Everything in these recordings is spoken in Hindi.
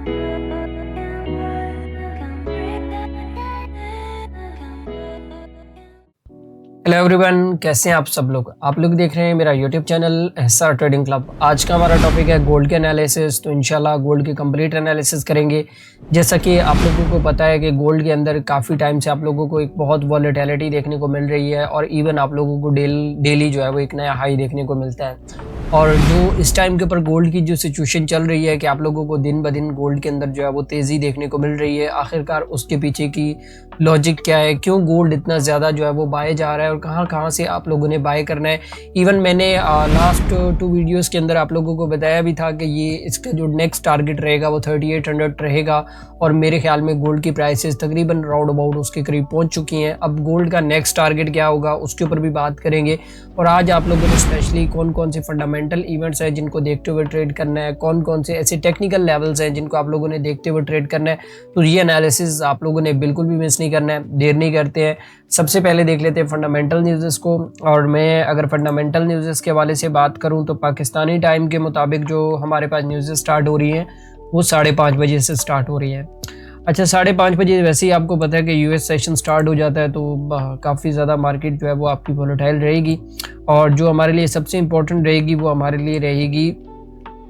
हेलो एवरीवन, कैसे हैं आप सब लोग। आप लोग देख रहे हैं मेरा YouTube channel SR trading club. आज का हमारा टॉपिक है गोल्ड के एनालिसिस। तो इंशाल्लाह गोल्ड की कंप्लीट एनालिसिस करेंगे। जैसा कि आप लोगों को पता है कि गोल्ड के अंदर काफ़ी टाइम से आप लोगों को एक बहुत वॉलेटिलिटी देखने को मिल रही है और इवन आप लोगों को डेली जो है वो एक नया हाई देखने को मिलता है। और जो इस टाइम के ऊपर गोल्ड की जो सिचुएशन चल रही है कि आप लोगों को दिन ब दिन गोल्ड के अंदर जो है वो तेज़ी देखने को मिल रही है, आखिरकार उसके पीछे की लॉजिक क्या है, क्यों गोल्ड इतना ज़्यादा जो है वो बाय जा रहा है और कहाँ कहाँ से आप लोगों ने बाय करना है। इवन मैंने लास्ट 2 वीडियोस के अंदर आप लोगों को बताया भी था कि ये इसका जो नेक्स्ट टारगेट रहेगा वो 3800 रहेगा और मेरे ख्याल में गोल्ड की प्राइसेस तकरीबन राउंड अबाउट उसके करीब पहुंच चुकी हैं। अब गोल्ड का नेक्स्ट टारगेट क्या होगा उसके ऊपर भी बात करेंगे। और आज आप लोगों ने स्पेशली कौन कौन से फंडामेंटल इवेंट्स हैं जिनको देखते हुए ट्रेड करना है, कौन कौन से ऐसे टेक्निकल लेवल्स हैं जिनको आप लोगों ने देखते हुए ट्रेड करना है, तो ये एनालिसिस आप लोगों ने बिल्कुल भी मिस नहीं करना है। देर नहीं करते हैं, सबसे पहले देख लेते हैं फंडामेंटल न्यूज़ को। और मैं अगर फंडामेंटल न्यूज़ के हवाले से बात करूं तो पाकिस्तानी टाइम के मुताबिक जो हमारे पास न्यूज़ स्टार्ट हो रही हैं वो 5:30 बजे से स्टार्ट हो रही है। अच्छा, 5:30 बजे वैसे ही आपको पता है कि यूएस सेशन स्टार्ट हो जाता है, तो काफ़ी ज़्यादा मार्केट जो है वो आपकी वोलेटाइल रहेगी। और जो हमारे लिए सबसे इम्पोर्टेंट रहेगी वो हमारे लिए रहेगी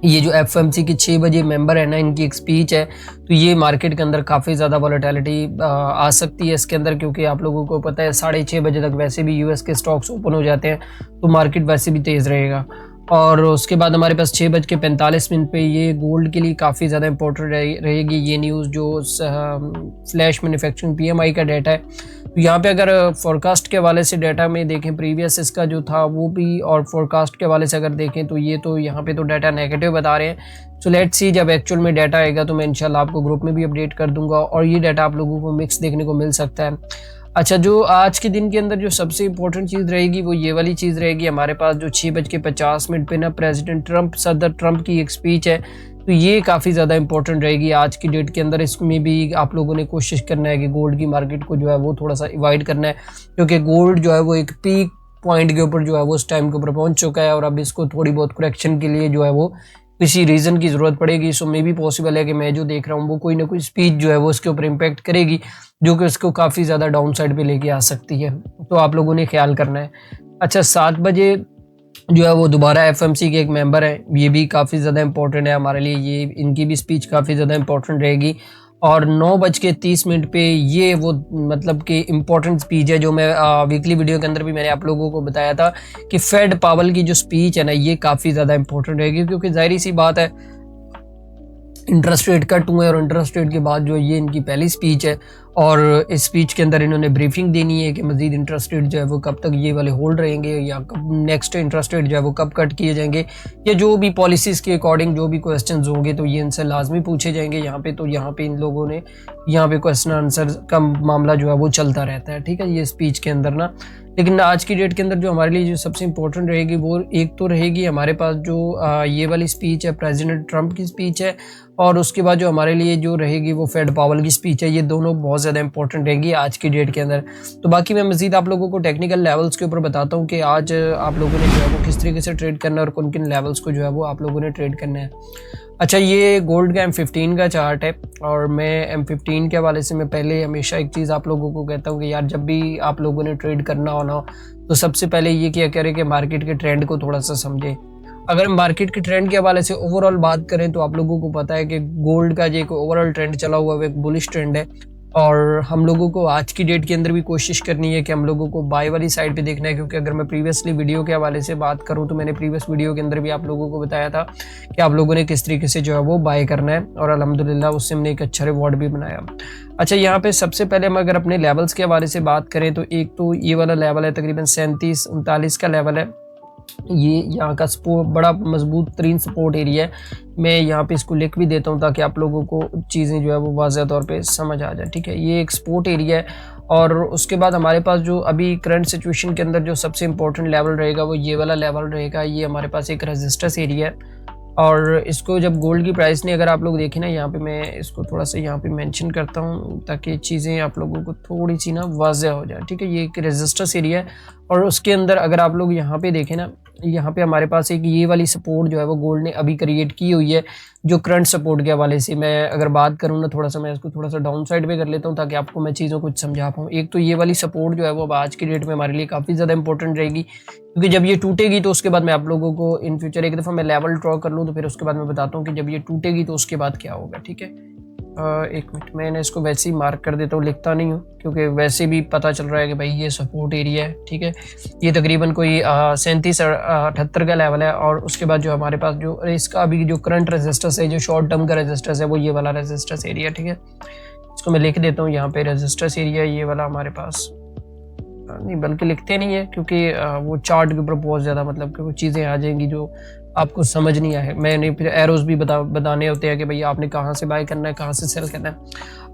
ये जो एफएमसी की 6 बजे मेंबर है ना, इनकी एक स्पीच है। तो ये मार्केट के अंदर काफ़ी ज़्यादा वोलेटिलिटी आ सकती है इसके अंदर, क्योंकि आप लोगों को पता है 6:30 बजे तक वैसे भी यूएस के स्टॉक्स ओपन हो जाते हैं, तो मार्केट वैसे भी तेज़ रहेगा। और उसके बाद हमारे पास 6:45 पे ये गोल्ड के लिए काफ़ी ज़्यादा इंपॉर्टेंट रहेगी ये न्यूज़, जो फ्लैश मैन्युफैक्चरिंग पीएमआई का डाटा है। तो यहाँ पे अगर फोरकास्ट के हवाले से डाटा में देखें, प्रीवियस इसका जो था वो भी, और फोरकास्ट के हवाले से अगर देखें तो ये तो यहाँ पे तो डाटा नेगेटिव बता रहे हैं। सो लेट्स सी, जब एक्चुअल में डाटा आएगा तो मैं इंशाल्लाह आपको ग्रुप में भी अपडेट कर दूंगा और ये डाटा आप लोगों को मिक्स देखने को मिल सकता है। अच्छा, जो आज के दिन के अंदर जो सबसे इंपॉर्टेंट चीज़ रहेगी वो ये वाली चीज़ रहेगी। हमारे पास जो 6:50 पे ना प्रेसिडेंट ट्रंप, सदर ट्रंप की एक स्पीच है, तो ये काफ़ी ज़्यादा इंपॉर्टेंट रहेगी आज की डेट के अंदर। इसमें भी आप लोगों ने कोशिश करना है कि गोल्ड की मार्केट को जो है वो थोड़ा सा अवॉइड करना है, क्योंकि गोल्ड जो है वो एक पीक पॉइंट के ऊपर जो है वो उस टाइम के ऊपर पहुंच चुका है और अब इसको थोड़ी बहुत करेक्शन के लिए जो है वो किसी रीज़न की ज़रूरत पड़ेगी। सो मे भी पॉसिबल है कि मैं जो देख रहा हूँ वो कोई ना कोई स्पीच जो है वो उसके ऊपर इम्पैक्ट करेगी, जो कि उसको काफ़ी ज़्यादा डाउन साइड पर लेके आ सकती है, तो आप लोगों ने ख्याल करना है। अच्छा, 7 बजे जो है वो दोबारा एफएमसी के एक मेंबर है, ये भी काफ़ी ज़्यादा इंपॉर्टेंट है हमारे लिए, ये इनकी भी स्पीच काफ़ी ज़्यादा इंपॉर्टेंट रहेगी। और 9:30 पे ये वो मतलब कि इम्पोर्टेंट स्पीच है जो मैं वीकली वीडियो के अंदर भी मैंने आप लोगों को बताया था कि फेड पावल की जो स्पीच है ना, ये काफ़ी ज़्यादा इंपॉर्टेंट रहेगी, क्योंकि जाहिर सी बात है इंटरेस्ट रेट कट हुए और इंटरेस्ट रेट के बाद जो ये इनकी पहली स्पीच है और इस स्पीच के अंदर इन्होंने ब्रीफिंग देनी है कि मज़ीद इंटरेस्ट रेट जो है वो कब तक ये वाले होल्ड रहेंगे या कब नेक्स्ट इंटरेस्ट रेट जो है वो कब कट किए जाएंगे, या जो भी पॉलिसीज़ के अकॉर्डिंग जो भी क्वेश्चंस होंगे तो ये इनसे लाजमी पूछे जाएंगे यहाँ पे। तो यहाँ पे इन लोगों ने यहाँ पे क्वेश्चन आंसर का मामला जो है वो चलता रहता है, ठीक है, ये स्पीच के अंदर ना। लेकिन आज की डेट के अंदर जो हमारे लिए जो सबसे इंपॉर्टेंट रहेगी वो एक तो रहेगी हमारे पास जो ये वाली स्पीच है, प्रेसिडेंट ट्रंप की स्पीच है, और उसके बाद जो हमारे लिए जो रहेगी वो फेड पावल की स्पीच है। ये दोनों बहुत ज़्यादा इंपॉर्टेंट रहेगी आज की डेट के अंदर। तो बाकी मैं मज़ीद आप लोगों को टेक्निकल लेवल्स के ऊपर बताता हूँ कि आज आप लोगों ने जो है वो किस तरीके से ट्रेड करना है और किन किन लेवल्स को जो है वो आप लोगों ने ट्रेड करना है। अच्छा, ये गोल्ड का M15 का चार्ट है और मैं M15 के हवाले से मैं पहले हमेशा एक चीज़ आप लोगों को कहता हूँ कि यार जब भी आप लोगों ने ट्रेड करना हो ना, तो सबसे पहले ये क्या करें कि मार्केट के ट्रेंड को थोड़ा सा समझें। अगर मार्केट के ट्रेंड के हवाले से ओवरऑल बात करें तो आप लोगों को पता है कि गोल्ड का जो एक ओवरऑल ट्रेंड चला हुआ है एक बुलिश ट्रेंड है, और हम लोगों को आज की डेट के अंदर भी कोशिश करनी है कि हम लोगों को बाय वाली साइड पे देखना है। क्योंकि अगर मैं प्रीवियसली वीडियो के हवाले से बात करूं तो मैंने प्रीवियस वीडियो के अंदर भी आप लोगों को बताया था कि आप लोगों ने किस तरीके से जो है वो बाय करना है, और अल्हम्दुलिल्लाह उससे हमने एक अच्छा रिवॉर्ड भी बनाया। अच्छा, यहाँ पे सबसे पहले हम अगर अपने लेवल्स के हवाले से बात करें तो एक तो ये वाला लेवल है तकरीबन 37-39 का लेवल है, ये यहाँ का सपोर्ट बड़ा मजबूत तरीन सपोर्ट एरिया है। मैं यहाँ पे इसको लिख भी देता हूँ ताकि आप लोगों को चीज़ें जो है वो वाज़ेह तौर पे समझ आ जाए, ठीक है। ये एक सपोर्ट एरिया है और उसके बाद हमारे पास जो अभी करंट सिचुएशन के अंदर जो सबसे इंपॉर्टेंट लेवल रहेगा वो ये वाला लेवल रहेगा। ये हमारे पास एक रेजिस्टेंस एरिया है और इसको जब गोल्ड की प्राइस ने अगर आप लोग देखें ना, यहाँ पे मैं इसको थोड़ा सा यहाँ पे मेंशन करता हूँ ताकि चीज़ें आप लोगों को थोड़ी सी ना वाज़ेह हो जाए, ठीक है। ये एक रेजिस्टेंस एरिया है और उसके अंदर अगर आप लोग यहाँ पे देखें ना, यहाँ पे हमारे पास एक ये वाली सपोर्ट जो है वो गोल्ड ने अभी क्रिएट की हुई है, जो करंट सपोर्ट के हवाले से मैं अगर बात करूँ ना, थोड़ा सा मैं इसको थोड़ा सा डाउन साइड पे कर लेता हूँ ताकि आपको मैं चीज़ों को समझा पाऊँ। एक तो ये वाली सपोर्ट जो है वो अब आज की डेट में हमारे लिए काफ़ी ज़्यादा इंपॉर्टेंट रहेगी, क्योंकि जब ये टूटेगी तो उसके बाद मैं आप लोगों को इन फ्यूचर एक दफ़ा मैं लेवल ड्रॉ कर लूँ तो फिर उसके बाद मैं बताता हूँ कि जब ये टूटेगी तो उसके बाद क्या होगा। ठीक है, एक मिनट, मैंने इसको वैसे ही मार्क कर देता हूँ, लिखता नहीं हूँ क्योंकि वैसे भी पता चल रहा है कि भाई ये सपोर्ट एरिया है। ठीक है, ये तकरीबन कोई 37-78 का लेवल है, और उसके बाद जो हमारे पास जो इसका अभी जो करंट रेजिस्टेंस है, जो शॉर्ट टर्म का रेजिस्टेंस है, वो ये वाला रेजिस्टेंस एरिया। ठीक है, इसको मैं लिख देता हूँ यहाँ पे, रेजिस्टेंस एरिया ये वाला हमारे पास, नहीं बल्कि लिखते नहीं है क्योंकि वो चार्ट के ऊपर बहुत ज़्यादा मतलब कि वो चीज़ें आ जाएंगी जो आपको समझ नहीं आए। मैंने फिर एरोज भी बताने होते हैं कि भैया आपने कहाँ से बाय करना है, कहाँ से सेल करना है।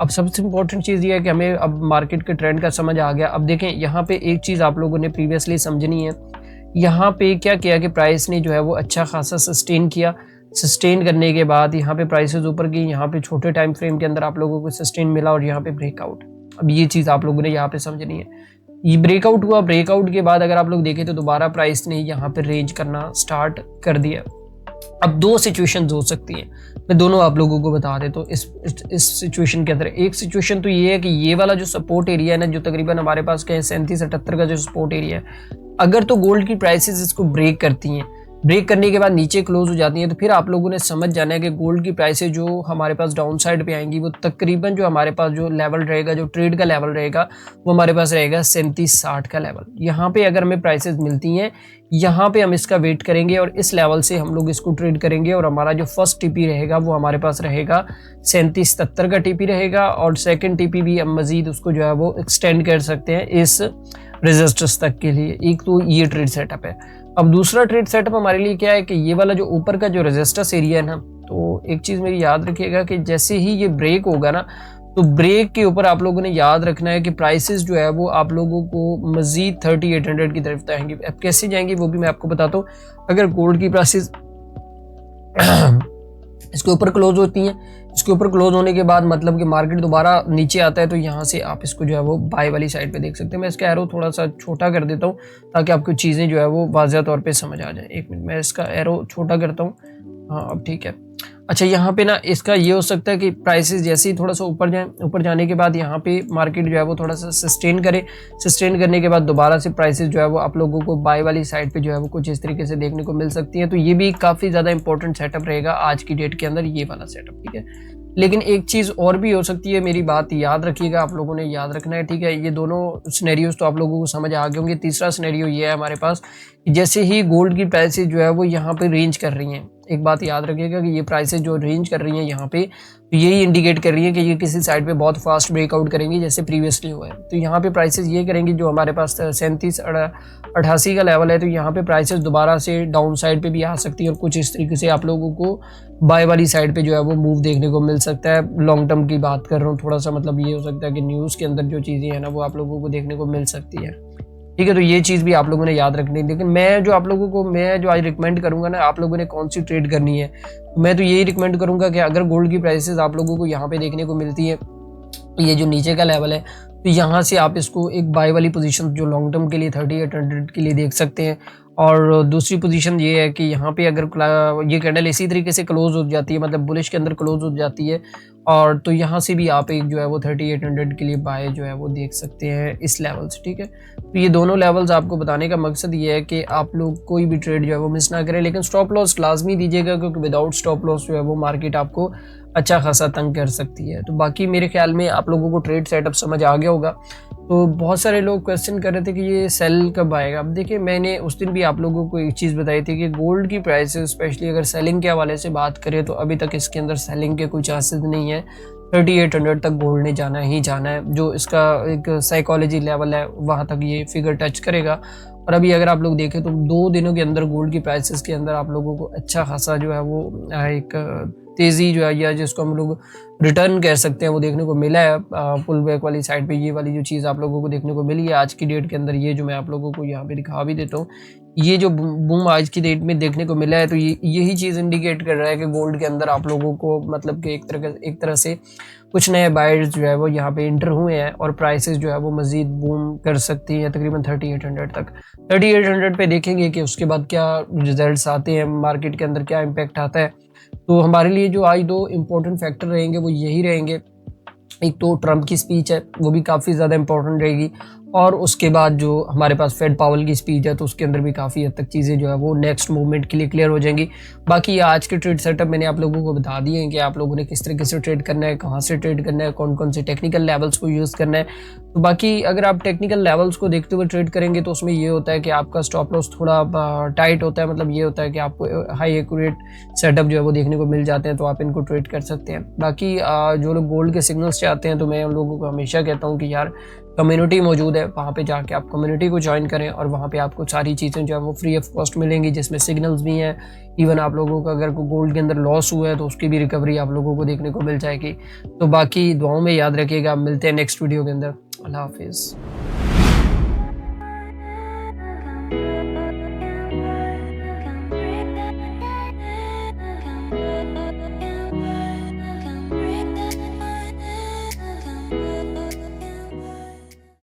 अब सबसे इम्पोर्टेंट चीज़ ये है कि हमें अब मार्केट के ट्रेंड का समझ आ गया। अब देखें यहाँ पे एक चीज़ आप लोगों ने प्रीवियसली समझनी है, यहाँ पे क्या किया कि प्राइस ने जो है वो अच्छा खासा सस्टेन किया। सस्टेन करने के बाद यहाँ पे प्राइसेस ऊपर गई, यहाँ पे छोटे टाइम फ्रेम के अंदर आप लोगों को सस्टेन मिला और यहाँ पे ब्रेकआउट। अब ये चीज़ आप लोगों ने यहाँ पे समझनी है। ये ब्रेकआउट हुआ, ब्रेकआउट के बाद अगर आप लोग देखें तो दोबारा प्राइस ने यहाँ पे रेंज करना स्टार्ट कर दिया। अब दो सिचुएशंस हो सकती हैं, मैं दोनों आप लोगों को बता देता हूँ। इस सिचुएशन के अंदर एक सिचुएशन तो ये है कि ये वाला जो सपोर्ट एरिया है ना, जो तकरीबन हमारे पास कहीं 37-78 का जो सपोर्ट एरिया है, अगर तो गोल्ड की प्राइसेस इसको ब्रेक करती हैं, ब्रेक करने के बाद नीचे क्लोज हो जाती हैं, तो फिर आप लोगों ने समझ जाना है कि गोल्ड की प्राइसेस जो हमारे पास डाउन साइड पे आएंगी, वो तकरीबन जो हमारे पास जो लेवल रहेगा, जो ट्रेड का लेवल रहेगा, वो हमारे पास रहेगा 37-60 का लेवल। यहाँ पे अगर हमें प्राइसेस मिलती हैं, यहाँ पे हम इसका वेट करेंगे और इस लेवल से हम लोग इसको ट्रेड करेंगे, और हमारा जो फर्स्ट टीपी रहेगा वो हमारे पास रहेगा 37-70 का टीपी रहेगा, और सेकंड टीपी भी हम मजीद उसको जो है वो एक्सटेंड कर सकते हैं इस रेजिस्टेंस तक के लिए। एक तो ये ट्रेड सेटअप है। अब दूसरा ट्रेड सेटअप हमारे लिए क्या है कि ये वाला जो ऊपर का जो रेजिस्टेंस एरिया है ना, तो एक चीज़ मेरी याद रखिएगा कि जैसे ही ये ब्रेक होगा ना, तो ब्रेक के ऊपर आप लोगों ने याद रखना है कि प्राइसेस जो है वो आप लोगों को मजीद 3800 की तरफ जाएंगी। अब कैसे जाएंगी वो भी मैं आपको बताता हूँ। अगर गोल्ड की प्राइसेस इसके ऊपर क्लोज होती हैं, इसके ऊपर क्लोज होने के बाद मतलब कि मार्केट दोबारा नीचे आता है, तो यहाँ से आप इसको जो है वो बाय वाली साइड पे देख सकते हैं। मैं इसका एरो थोड़ा सा छोटा कर देता हूँ ताकि आपको चीज़ें जो है वो वाज़ेह तौर पे समझ आ जाए। एक मिनट, मैं इसका एरो छोटा करता हूँ। हाँ अब ठीक है। अच्छा, यहाँ पे ना इसका ये हो सकता है कि प्राइसेस जैसे ही थोड़ा सा ऊपर जाए, ऊपर जाने के बाद यहाँ पे मार्केट जो है वो थोड़ा सा सस्टेन करे। सस्टेन करने के बाद दोबारा से प्राइसेस जो है वो आप लोगों को बाय वाली साइड पे जो है वो कुछ इस तरीके से देखने को मिल सकती है। तो ये भी काफ़ी ज़्यादा इंपॉर्टेंट सेटअप रहेगा आज की डेट के अंदर, ये वाला सेटअप। ठीक है, लेकिन एक चीज़ और भी हो सकती है, मेरी बात याद रखिएगा, आप लोगों ने याद रखना है। ठीक है, ये दोनों सिनेरियोज तो आप लोगों को समझ आ गए होंगे। तीसरा सिनेरियो ये है हमारे पास कि जैसे ही गोल्ड की प्राइसेस जो है वो यहाँ पे रेंज कर रही हैं, एक बात याद रखिएगा कि ये प्राइसेस जो रेंज कर रही हैं यहाँ पे, तो यही इंडिकेट कर रही है कि ये किसी साइड पे बहुत फास्ट ब्रेकआउट करेंगी जैसे प्रीवियसली हुआ है। तो यहाँ पे प्राइसेस ये करेंगी, जो हमारे पास 37-88 का लेवल है, तो यहाँ पे प्राइसेस दोबारा से डाउन साइड पे भी आ सकती है और कुछ इस तरीके से आप लोगों को बाय वाली साइड पे जो है वो मूव देखने को मिल सकता है। लॉन्ग टर्म की बात कर रहा हूँ, थोड़ा सा मतलब ये हो सकता है कि न्यूज़ के अंदर जो चीज़ें हैं ना वो आप लोगों को देखने को मिल सकती है। ठीक है, तो ये चीज़ भी आप लोगों ने याद रखनी है। लेकिन मैं जो आज रिकमेंड करूंगा ना, आप लोगों ने कौन सी ट्रेड करनी है, मैं तो यही रिकमेंड करूंगा कि अगर गोल्ड की प्राइसेस आप लोगों को यहाँ पे देखने को मिलती है, ये जो नीचे का लेवल है, तो यहाँ से आप इसको एक बाय वाली पोजीशन जो लॉन्ग टर्म के लिए 3800 के लिए देख सकते हैं। और दूसरी पोजीशन ये है कि यहाँ पे अगर ये कैंडल इसी तरीके से क्लोज हो जाती है, मतलब बुलिश के अंदर क्लोज हो जाती है, और तो यहाँ से भी आप एक जो है वो 3800 के लिए बाय जो है वो देख सकते हैं इस लेवल से। ठीक है, तो ये दोनों लेवल्स आपको बताने का मकसद ये है कि आप लोग कोई भी ट्रेड जो है वो मिस ना करें, लेकिन स्टॉप लॉस लाजमी दीजिएगा, क्योंकि विदाउट स्टॉप लॉस जो है वो मार्केट आपको अच्छा खासा तंग कर सकती है। तो बाकी मेरे ख्याल में आप लोगों को ट्रेड सेटअप समझ आ गया होगा। तो बहुत सारे लोग क्वेश्चन कर रहे थे कि ये सेल कब आएगा। अब देखिए, मैंने उस दिन भी आप लोगों को एक चीज़ बताई थी कि गोल्ड की प्राइसेस स्पेशली अगर सेलिंग के हवाले से बात करें तो अभी तक इसके अंदर सेलिंग के कोई चांसेस नहीं है। 3800 तक गोल्ड ने जाना ही जाना है, जो इसका एक साइकोलॉजी लेवल है वहाँ तक ये फिगर टच करेगा। और अभी अगर आप लोग देखें तो 2 दिनों के अंदर गोल्ड की प्राइसेस के अंदर आप लोगों को अच्छा खासा जो है वो एक तेज़ी जो है, या जिसको हम लोग रिटर्न कह सकते हैं, वो देखने को मिला है पुल बैक वाली साइड पे। ये वाली जो चीज़ आप लोगों को देखने को मिली है आज की डेट के अंदर, ये जो मैं आप लोगों को यहाँ पे दिखा भी देता हूँ, ये जो बूम आज की डेट में देखने को मिला है, तो यही चीज़ इंडिकेट कर रहा है कि गोल्ड के अंदर आप लोगों को मतलब कि एक तरह से कुछ नए बायर्स जो है वो यहाँ पे इंटर हुए हैं और प्राइसेस जो है वो मज़ीद बूम कर सकती हैं तकरीबन 3800 तक। 3800 पे देखेंगे कि उसके बाद क्या रिजल्ट्स आते हैं, मार्केट के अंदर क्या इम्पैक्ट आता है। तो हमारे लिए जो आज 2 इम्पोर्टेंट फैक्टर रहेंगे वो यही रहेंगे। एक तो ट्रम्प की स्पीच है, वो भी काफ़ी ज़्यादा इम्पोर्टेंट रहेगी, और उसके बाद जो हमारे पास फेड पावेल की स्पीच है, तो उसके अंदर भी काफ़ी हद तक चीज़ें जो है वो नेक्स्ट मूवमेंट के लिए क्लियर हो जाएंगी। बाकी आज के ट्रेड सेटअप मैंने आप लोगों को बता दिए हैं कि आप लोगों ने किस तरीके से ट्रेड करना है, कहाँ से ट्रेड करना है, कौन कौन से टेक्निकल लेवल्स को यूज़ करना है। तो बाकी अगर आप टेक्निकल लेवल्स को देखते हुए ट्रेड करेंगे तो उसमें ये होता है कि आपका स्टॉप लॉस थोड़ा टाइट होता है, मतलब ये होता है कि आपको हाई एक्यूरेट सेटअप जो है वो देखने को मिल जाते हैं, तो आप इनको ट्रेड कर सकते हैं। बाकी जो लोग गोल्ड के सिग्नल्स चाहते हैं, तो मैं उन लोगों को हमेशा कहता हूँ कि यार कम्युनिटी मौजूद है, वहाँ पे जाके आप कम्युनिटी को ज्वाइन करें और वहाँ पे आपको सारी चीज़ें जो है वो फ्री ऑफ कॉस्ट मिलेंगी, जिसमें सिग्नल्स भी हैं। इवन आप लोगों को अगर गोल्ड के अंदर लॉस हुआ है तो उसकी भी रिकवरी आप लोगों को देखने को मिल जाएगी। तो बाकी दुआओं में याद रखिएगा, मिलते हैं नेक्स्ट वीडियो के अंदर। अल्लाह हाफिज़।